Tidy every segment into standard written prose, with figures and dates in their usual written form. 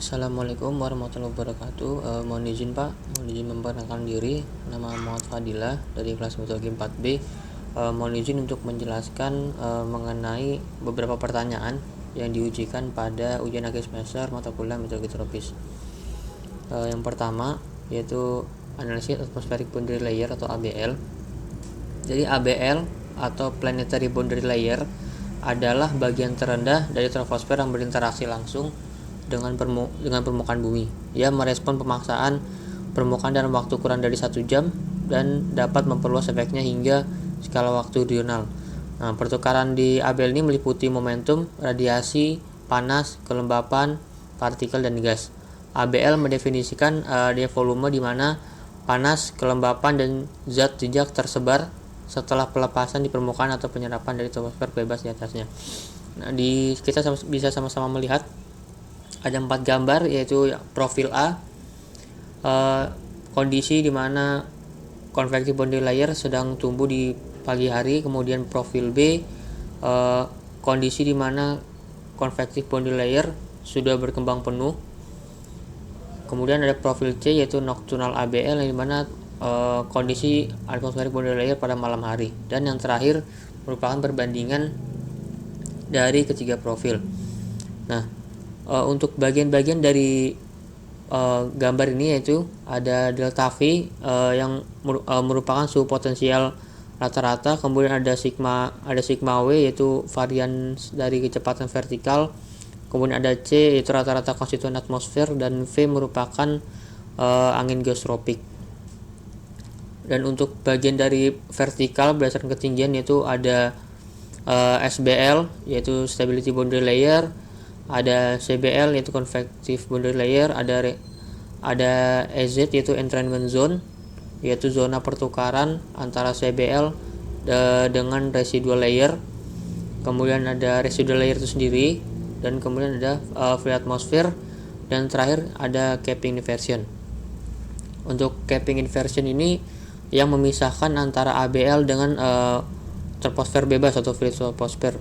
Assalamualaikum warahmatullahi wabarakatuh. Mohon izin Pak, mohon izin memperkenalkan diri. Nama Muhammad Fadilah dari kelas metodologi 4B. Mohon izin untuk menjelaskan mengenai beberapa pertanyaan yang diujikan pada ujian akhir semester mata kuliah metodologi tropis. Yang pertama yaitu analisis atmospheric boundary layer atau ABL. Jadi ABL atau planetary boundary layer adalah bagian terendah dari troposfer yang berinteraksi langsung dengan permukaan bumi. Ia merespon pemaksaan permukaan dalam waktu kurang dari 1 jam dan dapat memperluas efeknya hingga skala waktu regional. Nah, pertukaran di ABL ini meliputi momentum, radiasi, panas, kelembapan, partikel, dan gas. ABL mendefinisikan dia volume di mana panas, kelembapan, dan zat jejak tersebar setelah pelepasan di permukaan atau penyerapan dari troposfer bebas di atasnya. Nah, kita bisa sama-sama melihat ada 4 gambar, yaitu profil A, kondisi di mana convective boundary layer sedang tumbuh di pagi hari. Kemudian profil B, kondisi di mana convective boundary layer sudah berkembang penuh. Kemudian ada profil C, yaitu nocturnal ABL, yang dimana kondisi atmospheric boundary layer pada malam hari. Dan yang terakhir merupakan perbandingan dari ketiga profil. Nah, untuk bagian-bagian dari gambar ini yaitu ada delta V yang merupakan suhu potensial rata-rata, kemudian ada sigma W yaitu varian dari kecepatan vertikal, kemudian ada C yaitu rata-rata konstituen atmosfer, dan V merupakan angin geostropik. Dan untuk bagian dari vertikal berdasarkan ketinggian yaitu ada SBL yaitu stability boundary layer, ada CBL yaitu convective boundary layer, ada EZ yaitu entrainment zone yaitu zona pertukaran antara CBL dengan residual layer. Kemudian ada residual layer itu sendiri, dan kemudian ada free atmosphere, dan terakhir ada capping inversion. Untuk capping inversion ini yang memisahkan antara ABL dengan troposfer bebas atau free troposfer,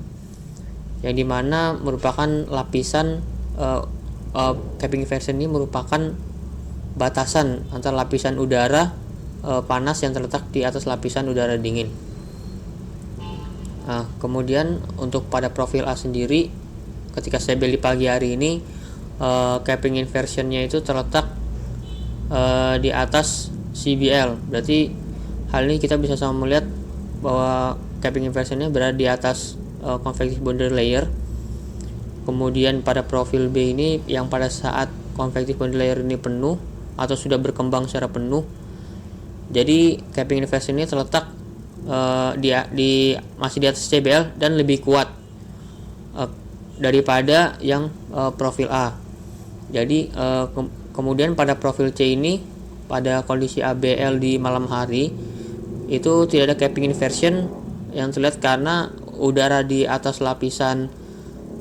yang dimana merupakan lapisan capping inversion ini merupakan batasan antara lapisan udara panas yang terletak di atas lapisan udara dingin. Nah, kemudian untuk pada profil A sendiri, ketika CBL di pagi hari ini capping inversionnya itu terletak di atas CBL. Berarti hal ini kita bisa sama melihat bahwa capping inversionnya berada di atas convective boundary layer. Kemudian pada profil B ini yang pada saat convective boundary layer ini penuh atau sudah berkembang secara penuh, jadi capping inversion ini terletak masih di atas CBL dan lebih kuat daripada yang profil A. Jadi kemudian pada profil C ini pada kondisi ABL di malam hari itu tidak ada capping inversion yang terlihat karena udara di atas lapisan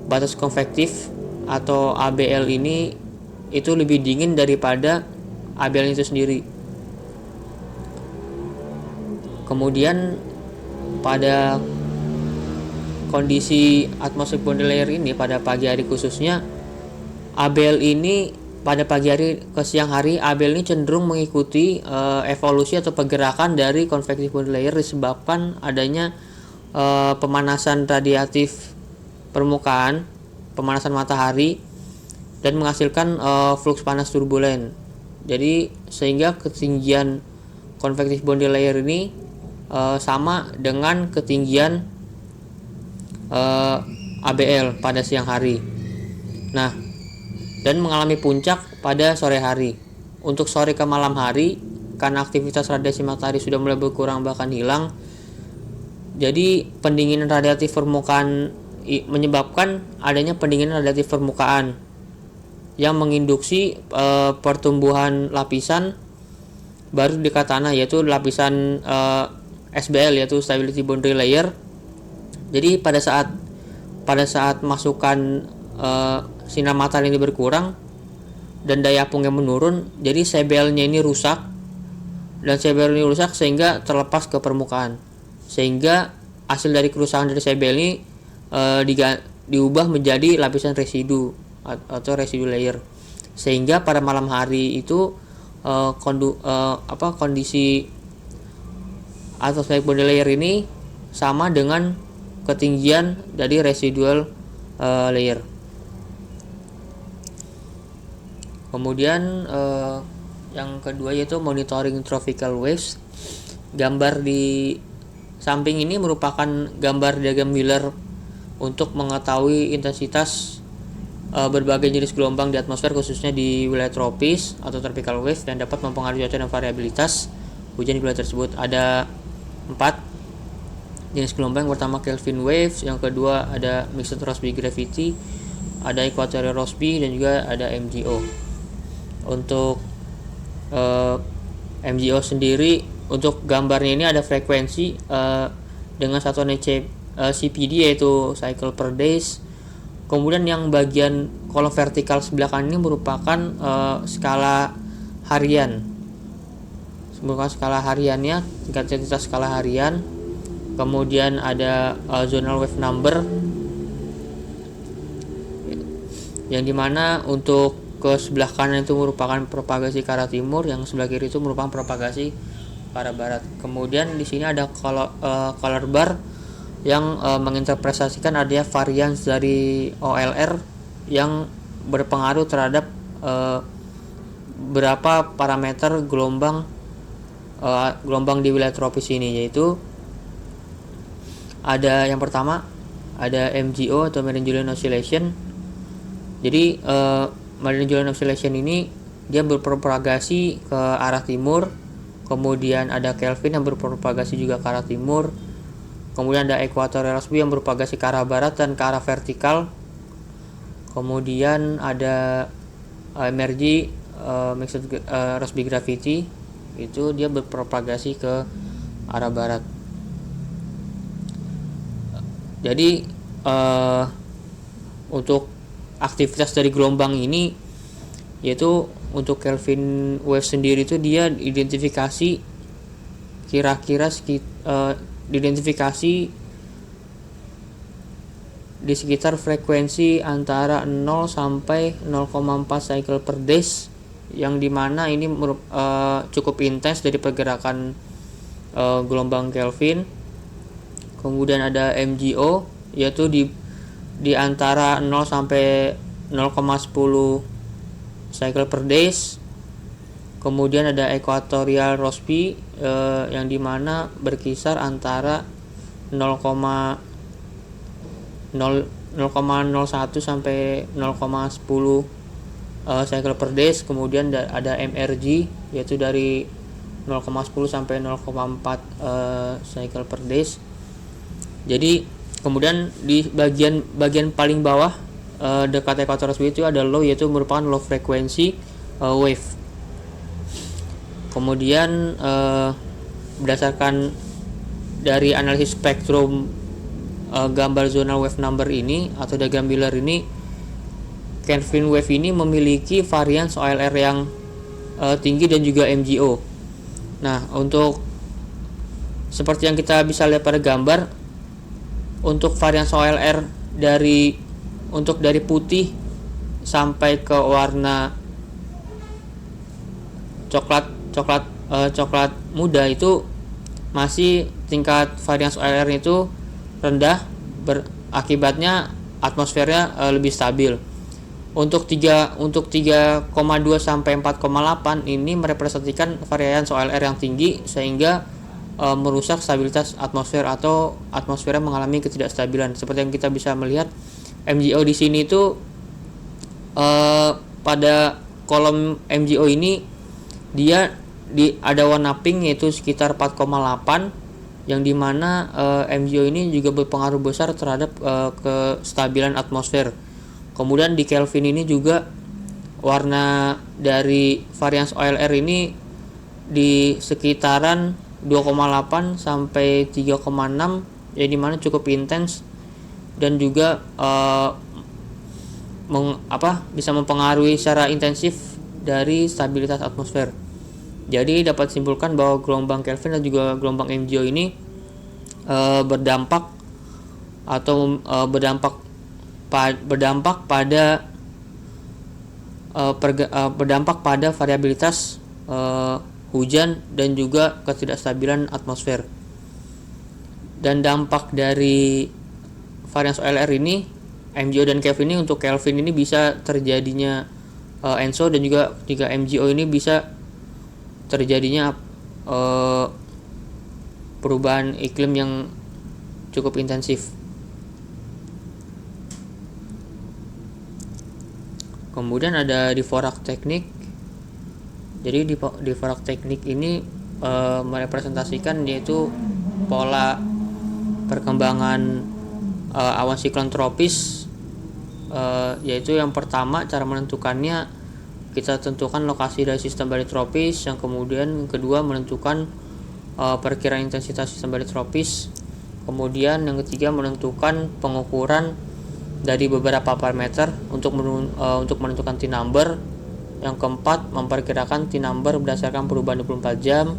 batas konvektif atau ABL ini itu lebih dingin daripada ABL itu sendiri. Kemudian pada kondisi atmospheric boundary layer ini pada pagi hari khususnya, ABL ini pada pagi hari ke siang hari, ABL ini cenderung mengikuti evolusi atau pergerakan dari convective boundary layer disebabkan adanya pemanasan radiatif permukaan, pemanasan matahari, dan menghasilkan flux panas turbulen. Jadi sehingga ketinggian convective boundary layer ini sama dengan ketinggian ABL pada siang hari. Nah, dan mengalami puncak pada sore hari. Untuk sore ke malam hari, karena aktivitas radiasi matahari sudah mulai berkurang bahkan hilang, jadi pendinginan radiatif permukaan menyebabkan adanya pendinginan radiatif permukaan yang menginduksi pertumbuhan lapisan baru di dekat tanah, yaitu lapisan SBL yaitu stability boundary layer. Jadi pada saat masukan sinar matahari ini berkurang dan daya apungnya menurun, jadi CBL-nya ini rusak, dan CBL ini rusak sehingga terlepas ke permukaan, sehingga hasil dari kerusakan dari CBL ini diubah menjadi lapisan residu atau residu layer. sehingga pada malam hari itu kondisi atmospheric boundary layer ini sama dengan ketinggian dari residual layer. Kemudian yang kedua yaitu monitoring tropical waves. Gambar di samping ini merupakan gambar diagram Miller untuk mengetahui intensitas berbagai jenis gelombang di atmosfer, khususnya di wilayah tropis atau tropical wave, dan dapat mempengaruhi cuaca dan variabilitas hujan di wilayah tersebut. Ada 4 jenis gelombang. Yang pertama Kelvin waves, yang kedua ada mixed Rossby gravity, ada equatorial Rossby, dan juga ada MGO. Untuk MGO sendiri, untuk gambarnya ini ada frekuensi dengan satuan CPD yaitu cycle per days. Kemudian yang bagian kolom vertikal sebelah kanan ini merupakan skala harian. Merupakan skala hariannya, tingkat intensitas skala harian. Kemudian ada zonal wave number, yang dimana untuk ke sebelah kanan itu merupakan propagasi ke arah timur, yang sebelah kiri itu merupakan propagasi ke arah barat. Kemudian di sini ada color bar yang menginterpretasikan adanya varians dari OLR yang berpengaruh terhadap berapa parameter gelombang di wilayah tropis ini, yaitu ada yang pertama ada MGO atau Meridian Oscillation. Jadi Meridian Oscillation ini dia berpropagasi ke arah timur. Kemudian ada Kelvin yang berpropagasi juga ke arah timur. Kemudian ada equatorial Rossby yang berpropagasi ke arah barat dan ke arah vertikal. Kemudian ada MRG mixed Rossby gravity, itu dia berpropagasi ke arah barat. Jadi untuk aktivitas dari gelombang ini, yaitu untuk Kelvin wave sendiri itu dia identifikasi kira-kira diidentifikasi di sekitar frekuensi antara 0 sampai 0,4 cycle per days, yang dimana ini cukup intens dari pergerakan gelombang Kelvin. Kemudian ada MGO, yaitu di antara 0 sampai 0,10 cycle per days. Kemudian ada equatorial Rossby yang dimana berkisar antara 0,01 sampai 0,10 cycle per days. Kemudian ada MRG, yaitu dari 0,10 sampai 0,4 cycle per days. Jadi kemudian di bagian paling bawah dekat equatorial Rossby itu ada low, yaitu merupakan low frequency wave. Kemudian berdasarkan dari analisis spektrum gambar zonal wave number ini atau diagram Miller ini, Kelvin wave ini memiliki varians OLR yang tinggi dan juga MGO. Nah, untuk seperti yang kita bisa lihat pada gambar, untuk varians OLR dari putih sampai ke warna coklat muda itu masih tingkat varians OLR itu rendah, akibatnya atmosfernya lebih stabil. Untuk 3,2 sampai 4,8 ini merepresentasikan varians OLR yang tinggi, sehingga merusak stabilitas atmosfer atau atmosfernya mengalami ketidakstabilan. Seperti yang kita bisa melihat, MGO di sini itu pada kolom MGO ini dia ada warna pink, yaitu sekitar 4,8, yang dimana MGO ini juga berpengaruh besar terhadap kestabilan atmosfer. Kemudian di Kelvin ini juga warna dari varians OLR ini di sekitaran 2,8 sampai 3,6, yang dimana cukup intens dan juga bisa mempengaruhi secara intensif dari stabilitas atmosfer. Jadi dapat disimpulkan bahwa gelombang Kelvin dan juga gelombang MGO ini berdampak pada berdampak pada variabilitas hujan dan juga ketidakstabilan atmosfer. Dan dampak dari varians OLR ini, MGO dan Kelvin ini, untuk Kelvin ini bisa terjadinya ENSO, dan juga jika MGO ini bisa terjadinya perubahan iklim yang cukup intensif. Kemudian ada Dvorak teknik. Jadi Dvorak teknik ini merepresentasikan yaitu pola perkembangan awan siklon tropis, yaitu yang pertama cara menentukannya kita tentukan lokasi dari sistem badai tropis, yang kemudian kedua menentukan perkiraan intensitas sistem badai tropis, kemudian yang ketiga menentukan pengukuran dari beberapa parameter untuk menentukan T-number, yang keempat memperkirakan T-number berdasarkan perubahan 24 jam,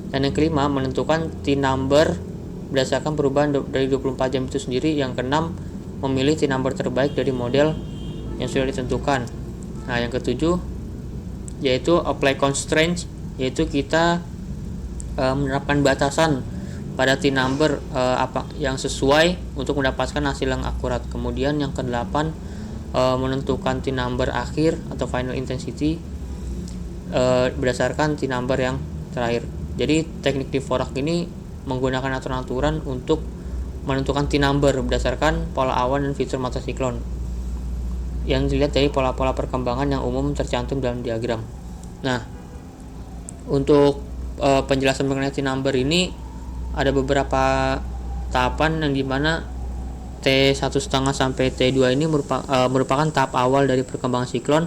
dan yang kelima menentukan T-number berdasarkan perubahan dari 24 jam itu sendiri, yang keenam memilih T-number terbaik dari model yang sudah ditentukan. Nah, yang ketujuh yaitu apply constraints, yaitu kita menerapkan batasan pada T-number apa yang sesuai untuk mendapatkan hasil yang akurat. Kemudian yang kedelapan menentukan T-number akhir atau final intensity berdasarkan T-number yang terakhir. Jadi teknik Dvorak ini menggunakan aturan-aturan untuk menentukan T-number berdasarkan pola awan dan fitur mata siklon yang dilihat dari pola-pola perkembangan yang umum tercantum dalam diagram. Nah, untuk penjelasan mengenai T-number ini ada beberapa tahapan yang dimana T1,5 sampai T2 ini merupakan tahap awal dari perkembangan siklon,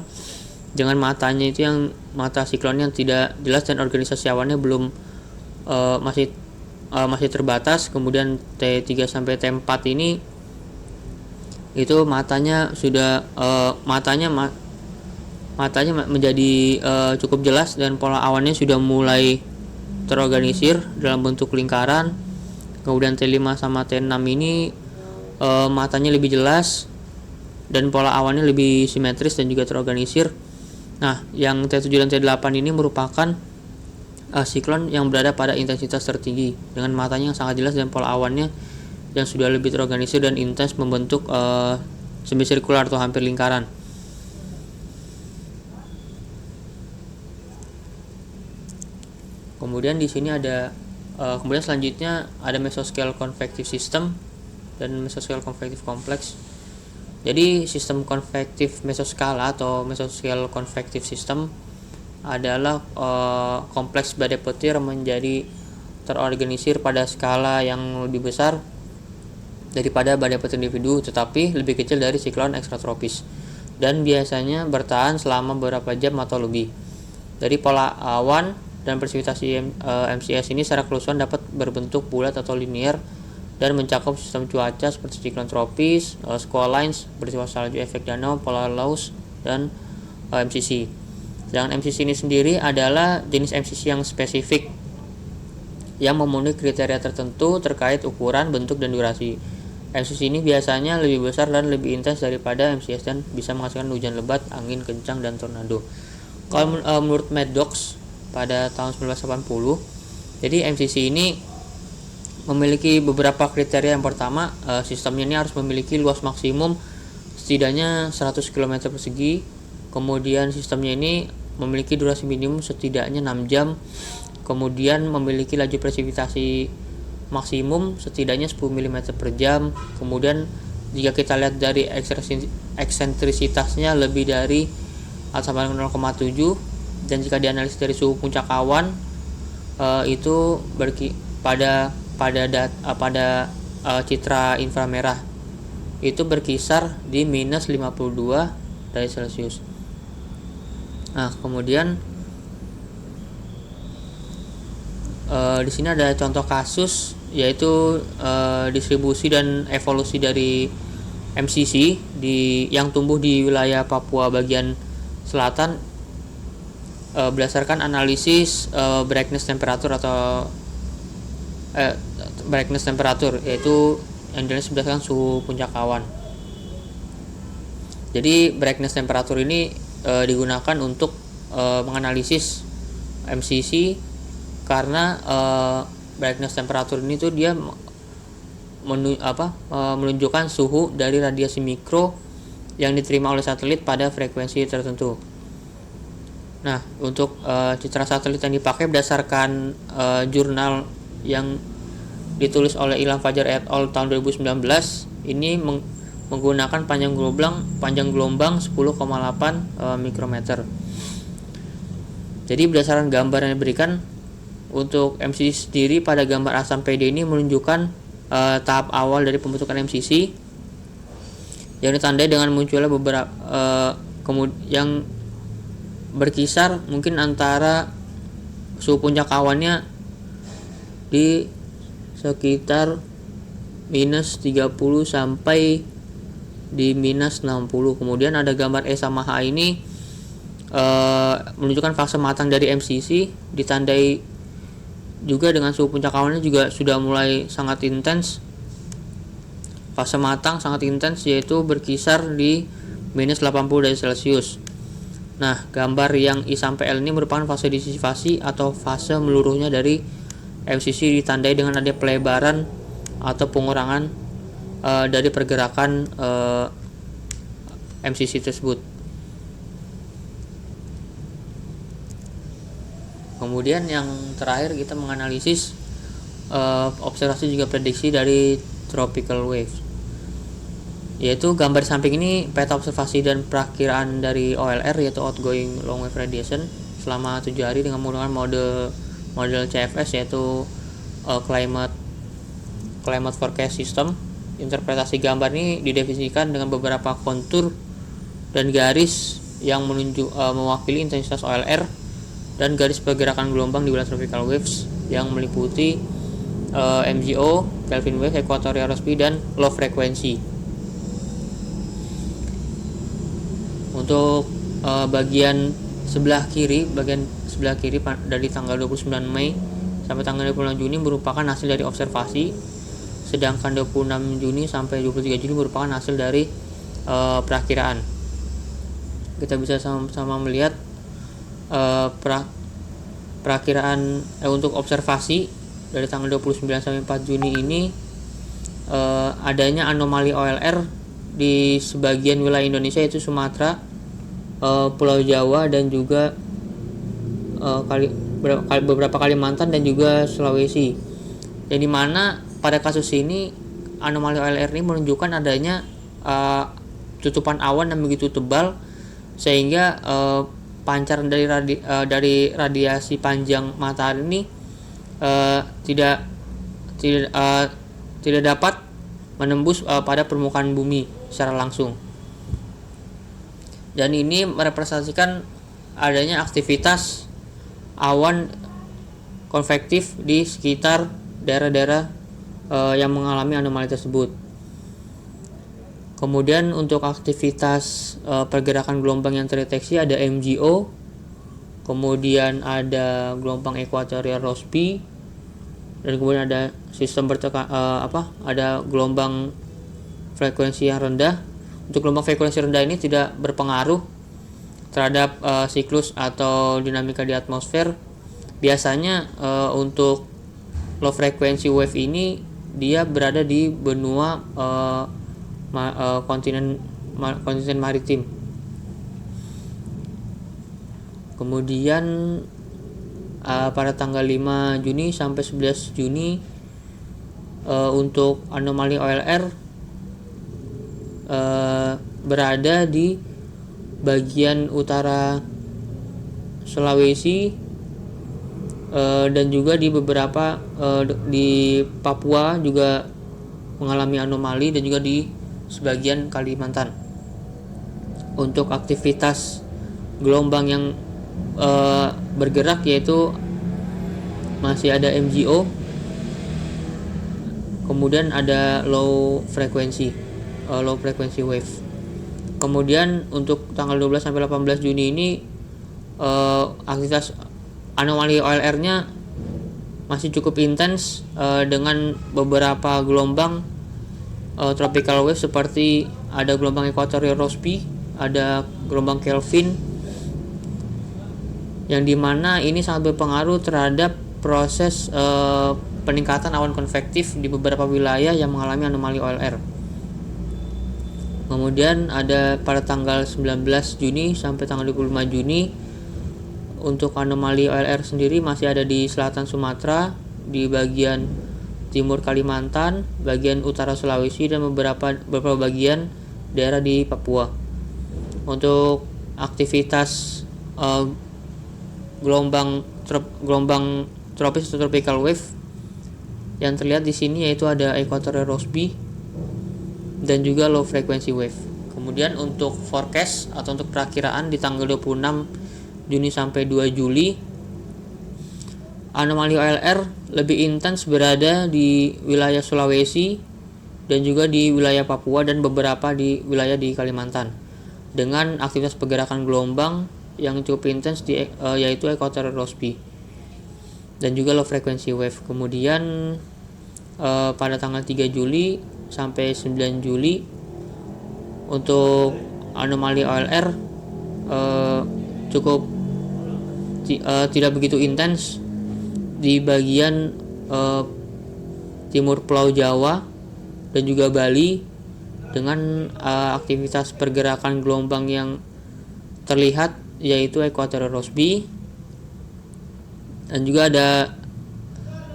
dengan matanya itu yang mata siklon yang tidak jelas dan organisasi awannya belum masih terbatas. Kemudian T3 sampai T4 ini itu matanya sudah matanya menjadi cukup jelas dan pola awannya sudah mulai terorganisir dalam bentuk lingkaran. Kemudian T5 sama T6 ini matanya lebih jelas dan pola awannya lebih simetris dan juga terorganisir. Nah, yang T7 dan T8 ini merupakan siklon yang berada pada intensitas tertinggi dengan matanya yang sangat jelas dan pola awannya yang sudah lebih terorganisir dan intens membentuk semisirkular atau hampir lingkaran. Kemudian di sini ada kemudian selanjutnya ada mesoscale convective system dan mesoscale convective complex. Jadi sistem konvektif mesoskala atau mesoscale convective system adalah kompleks badai petir menjadi terorganisir pada skala yang lebih besar daripada badai petir individu, tetapi lebih kecil dari siklon ekstratropis, dan biasanya bertahan selama beberapa jam atau lebih. Dari pola awan dan presipitasi MCS ini secara keseluruhan dapat berbentuk bulat atau linear dan mencakup sistem cuaca seperti siklon tropis, squall lines, peristiwa salju efek danau, polar lows, dan MCC. Sedangkan MCC ini sendiri adalah jenis MCC yang spesifik yang memenuhi kriteria tertentu terkait ukuran, bentuk, dan durasi. MCC ini biasanya lebih besar dan lebih intens daripada MCS dan bisa menghasilkan hujan lebat, angin kencang, dan tornado. Kalau menurut Maddox pada tahun 1980, jadi MCC ini memiliki beberapa kriteria. Yang pertama, sistemnya ini harus memiliki luas maksimum setidaknya 100 km persegi. Kemudian sistemnya ini memiliki durasi minimum setidaknya 6 jam. Kemudian memiliki laju presipitasi maksimum setidaknya 10 mm per jam. Kemudian jika kita lihat dari eksentrisitasnya lebih dari sama dengan 0,7, dan jika dianalisis dari suhu puncak awan itu pada citra inframerah itu berkisar di minus 52 derajat Celcius. Nah, kemudian di sini ada contoh kasus, yaitu distribusi dan evolusi dari MCC yang tumbuh di wilayah Papua bagian selatan berdasarkan analisis brightness temperature atau brightness temperature, yaitu yang dianalisis berdasarkan suhu puncak awan. Jadi brightness temperature ini digunakan untuk menganalisis MCC, karena brightness temperature ini tuh dia menunjukkan suhu dari radiasi mikro yang diterima oleh satelit pada frekuensi tertentu. Nah, untuk citra satelit yang dipakai berdasarkan jurnal yang ditulis oleh Ilham Fajar et al. Tahun 2019, ini menggunakan panjang gelombang 10,8 mikrometer. Jadi berdasarkan gambar yang diberikan untuk MCC sendiri, pada gambar A sampai D ini menunjukkan tahap awal dari pembentukan MCC yang ditandai dengan munculnya beberapa yang berkisar mungkin antara suhu puncak awannya di sekitar minus 30 sampai di minus 60. Kemudian ada gambar E sama H ini menunjukkan fase matang dari MCC, ditandai juga dengan suhu puncak awannya juga sudah mulai sangat intens. Fase matang sangat intens, yaitu berkisar di minus 80 derajat Celcius. Nah, gambar yang I sampai L ini merupakan fase disipasi atau fase meluruhnya dari MCC, ditandai dengan adanya pelebaran atau pengurangan dari pergerakan MCC tersebut. Kemudian yang terakhir kita menganalisis observasi juga prediksi dari tropical waves, yaitu gambar samping ini peta observasi dan perakiraan dari OLR, yaitu outgoing long wave radiation, selama 7 hari dengan menggunakan model CFS, yaitu climate forecast system. Interpretasi gambar ini didefinisikan dengan beberapa kontur dan garis yang mewakili intensitas OLR dan garis pergerakan gelombang di wilayah tropical waves yang meliputi MGO, Kelvin wave, equatorial Rossby, dan low frequency. Untuk bagian sebelah kiri dari tanggal 29 Mei sampai tanggal 26 Juni merupakan hasil dari observasi, sedangkan 26 Juni sampai 23 Juni merupakan hasil dari perakiraan. Kita bisa sama-sama melihat perakiraan untuk observasi dari tanggal 29 sampai 4 Juni ini adanya anomali OLR di sebagian wilayah Indonesia, yaitu Sumatera, Pulau Jawa, dan juga beberapa Kalimantan dan juga Sulawesi. Yang dimana pada kasus ini anomali OLR ini menunjukkan adanya tutupan awan yang begitu tebal sehingga pancaran dari radiasi panjang matahari ini tidak dapat menembus pada permukaan bumi secara langsung. Dan ini merepresentasikan adanya aktivitas awan konvektif di sekitar daerah-daerah yang mengalami anomali tersebut. Kemudian untuk aktivitas pergerakan gelombang yang terdeteksi ada MGO, kemudian ada gelombang equatorial Rossby, dan kemudian ada sistem ada gelombang frekuensi yang rendah. Untuk gelombang frekuensi rendah ini tidak berpengaruh terhadap siklus atau dinamika di atmosfer. Biasanya untuk low frequency wave ini dia berada di benua kontinen maritim. Kemudian pada tanggal 5 Juni sampai 11 Juni untuk anomali OLR berada di bagian utara Sulawesi dan juga di beberapa di Papua juga mengalami anomali, dan juga di sebagian Kalimantan. Untuk aktivitas gelombang yang bergerak yaitu masih ada MGO, kemudian ada low frequency wave. Kemudian untuk tanggal 12 sampai 18 Juni ini aktivitas anomali OLR-nya masih cukup intens dengan beberapa gelombang tropical wave, seperti ada gelombang equatorial Rossby, ada gelombang Kelvin, yang dimana ini sangat berpengaruh terhadap proses peningkatan awan konvektif di beberapa wilayah yang mengalami anomali OLR. Kemudian ada pada tanggal 19 Juni sampai tanggal 25 Juni untuk anomali OLR sendiri masih ada di selatan Sumatera, di bagian timur Kalimantan, bagian utara Sulawesi, dan beberapa bagian daerah di Papua. Untuk aktivitas gelombang tropis atau tropical wave yang terlihat di sini yaitu ada equatorial Rossby dan juga low frequency wave. Kemudian untuk forecast atau untuk perakiraan di tanggal 26 Juni sampai 2 Juli, anomali OLR lebih intens berada di wilayah Sulawesi dan juga di wilayah Papua dan beberapa di wilayah di Kalimantan, dengan aktivitas pergerakan gelombang yang cukup intens yaitu equatorial Rossby dan juga low frequency wave. Kemudian pada tanggal 3 Juli sampai 9 Juli untuk anomali OLR cukup tidak begitu intens di bagian timur Pulau Jawa dan juga Bali, dengan aktivitas pergerakan gelombang yang terlihat yaitu equatorial Rossby, dan juga ada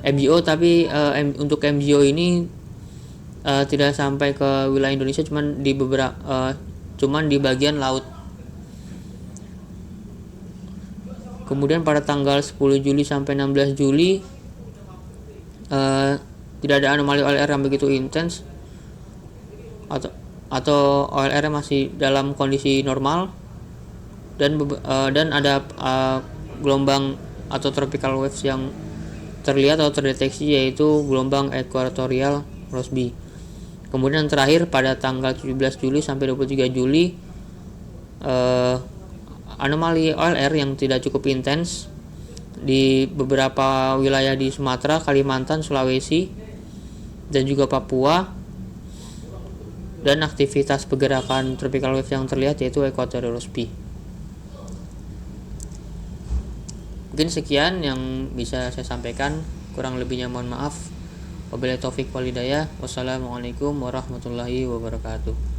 MGO, tapi untuk MGO ini tidak sampai ke wilayah Indonesia, cuman di bagian laut. Kemudian pada tanggal 10 Juli sampai 16 Juli tidak ada anomali OLR yang begitu intens atau OLR masih dalam kondisi normal, dan ada gelombang atau tropical waves yang terlihat atau terdeteksi yaitu gelombang equatorial Rossby. Kemudian terakhir pada tanggal 17 Juli sampai 23 Juli anomali OLR yang tidak cukup intens di beberapa wilayah di Sumatera, Kalimantan, Sulawesi, dan juga Papua, dan aktivitas pergerakan tropical wave yang terlihat yaitu equatorial Rossby. Mungkin sekian yang bisa saya sampaikan, kurang lebihnya mohon maaf. Wabillahi taufik wal hidayah. Wassalamualaikum warahmatullahi wabarakatuh.